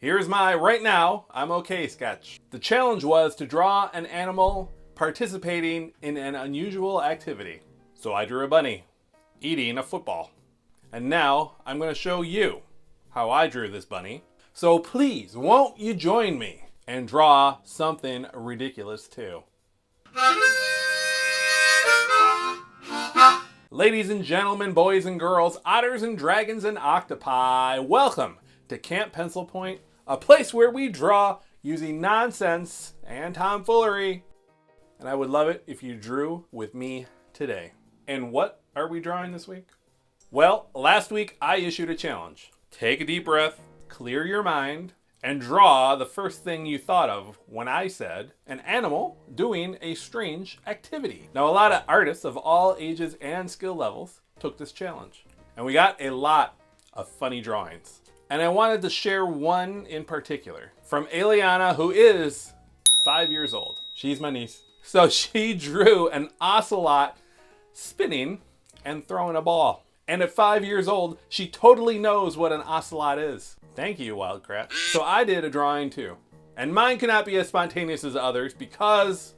Here's my right now, I'm okay sketch. The challenge was to draw an animal participating in an unusual activity. So I drew a bunny eating a football. And now I'm going to show you how I drew this bunny. So please, won't you join me and draw something ridiculous too? Ladies and gentlemen, boys and girls, otters and dragons and octopi, welcome to Camp PencilPoint, a place where we draw using nonsense and tomfoolery. And I would love it if you drew with me today. And what are we drawing this week? Well, last week I issued a challenge. Take a deep breath, clear your mind, and draw the first thing you thought of when I said an animal doing a strange activity. Now, a lot of artists of all ages and skill levels took this challenge, and we got a lot of funny drawings. And I wanted to share one in particular from Eliana, who is 5 years old. She's my niece. So she drew an ocelot spinning and throwing a ball. And at 5 years old, she totally knows what an ocelot is. Thank you, Wildcat. So I did a drawing too. And mine cannot be as spontaneous as others because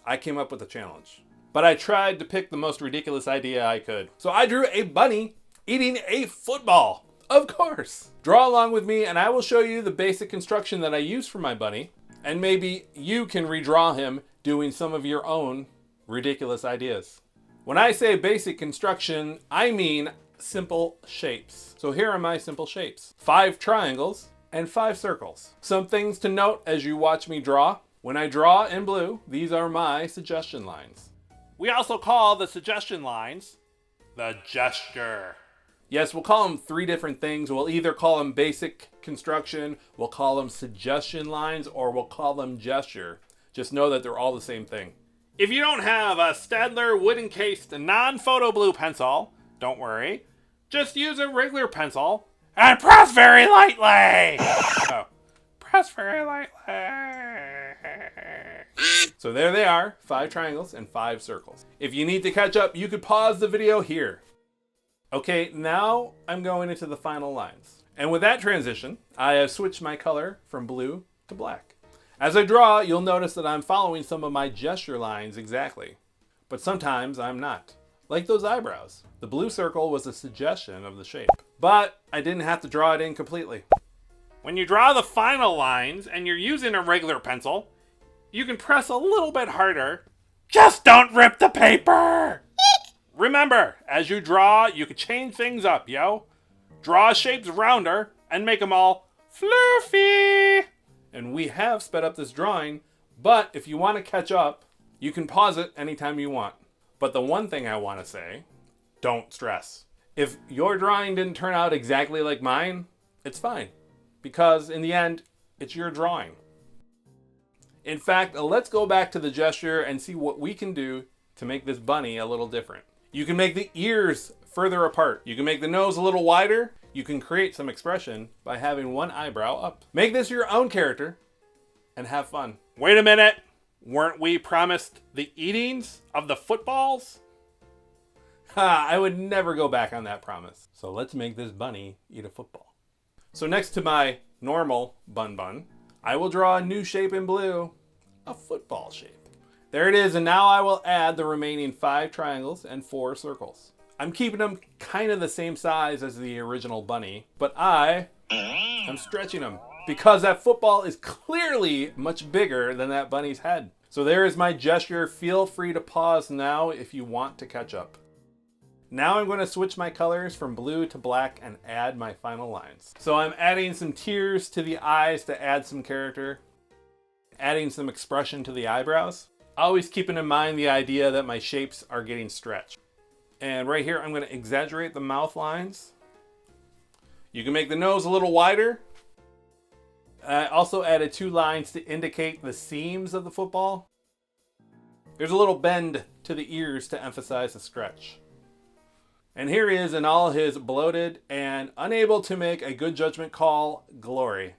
I came up with a challenge. But I tried to pick the most ridiculous idea I could. So I drew a bunny eating a football. Of course. Draw along with me and I will show you the basic construction that I used for my bunny. And maybe you can redraw him doing some of your own ridiculous ideas. When I say basic construction, I mean simple shapes. So here are my simple shapes. 5 triangles and 5 circles. Some things to note as you watch me draw. When I draw in blue, these are my suggestion lines. We also call the suggestion lines the gesture. Yes, we'll call them 3 different things. We'll either call them basic construction, we'll call them suggestion lines, or we'll call them gesture. Just know that they're all the same thing. If you don't have a Staedtler wood-encased non-photo blue pencil, don't worry. Just use a regular pencil and press very lightly. Press very lightly. So there they are, 5 triangles and 5 circles. If you need to catch up, you could pause the video here. Okay, now I'm going into the final lines. And with that transition, I have switched my color from blue to black. As I draw, you'll notice that I'm following some of my gesture lines exactly. But sometimes I'm not. Like those eyebrows. The blue circle was a suggestion of the shape. But I didn't have to draw it in completely. When you draw the final lines and you're using a regular pencil, you can press a little bit harder. Just don't rip the paper! Remember, as you draw, you can change things up, yo. Draw shapes rounder and make them all floofy. And we have sped up this drawing, but if you want to catch up, you can pause it anytime you want. But the one thing I want to say, don't stress. If your drawing didn't turn out exactly like mine, it's fine. Because in the end, it's your drawing. In fact, let's go back to the gesture and see what we can do to make this bunny a little different. You can make the ears further apart. You can make the nose a little wider. You can create some expression by having one eyebrow up. Make this your own character and have fun. Wait a minute. Weren't we promised the eatings of the footballs? I would never go back on that promise. So let's make this bunny eat a football. So next to my normal bun, I will draw a new shape in blue, a football shape. There it is, and now I will add the remaining 5 triangles and 4 circles. I'm keeping them kind of the same size as the original bunny, but I am stretching them because that football is clearly much bigger than that bunny's head. So there is my gesture. Feel free to pause now if you want to catch up. Now I'm going to switch my colors from blue to black and add my final lines. So I'm adding some tears to the eyes to add some character, adding some expression to the eyebrows. Always keeping in mind the idea that my shapes are getting stretched. And right here, I'm going to exaggerate the mouth lines. You can make the nose a little wider. I also added 2 lines to indicate the seams of the football. There's a little bend to the ears to emphasize the stretch. And here he is in all his bloated and unable to make a good judgment call glory.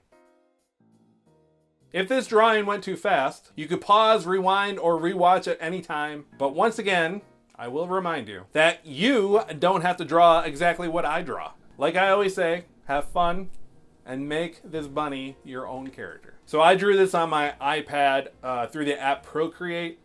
If this drawing went too fast, you could pause, rewind, or rewatch at any time. But once again, I will remind you that you don't have to draw exactly what I draw. Like I always say, have fun and make this bunny your own character. So I drew this on my iPad through the app Procreate,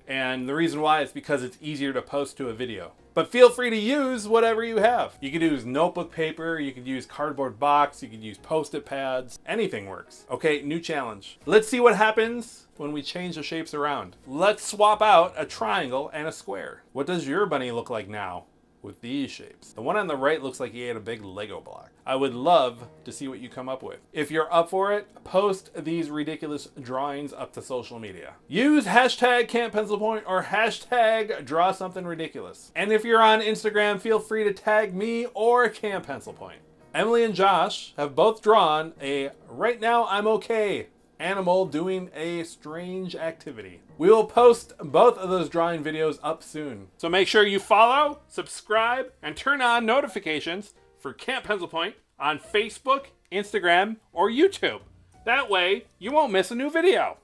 and the reason why is because it's easier to post to a video. But feel free to use whatever you have. You could use notebook paper, you could use cardboard box, you could use Post-it pads, anything works. Okay, new challenge. Let's see what happens when we change the shapes around. Let's swap out a triangle and a square. What does your bunny look like now with these shapes? The one on the right looks like he ate a big Lego block. I would love to see what you come up with. If you're up for it, post these ridiculous drawings up to social media. Use hashtag CampPencilPoint or hashtag draw something ridiculous. And if you're on Instagram, feel free to tag me or Camp PencilPoint. Emily and Josh have both drawn a "right now I'm okay" animal doing a strange activity. We will post both of those drawing videos up soon. So make sure you follow, subscribe, and turn on notifications for Camp PencilPoint on Facebook, Instagram, or YouTube. That way, you won't miss a new video.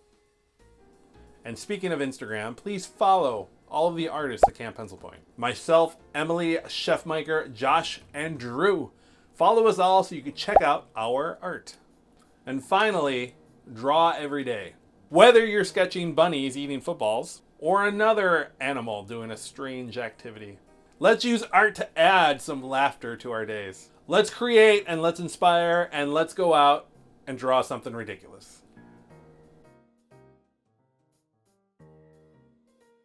And speaking of Instagram, please follow all of the artists at Camp PencilPoint. Myself, Emily, Chef Miker, Josh, and Drew. Follow us all so you can check out our art. And finally, draw every day. Whether you're sketching bunnies eating footballs or another animal doing a strange activity. Let's use art to add some laughter to our days. Let's create and let's inspire and let's go out and draw something ridiculous.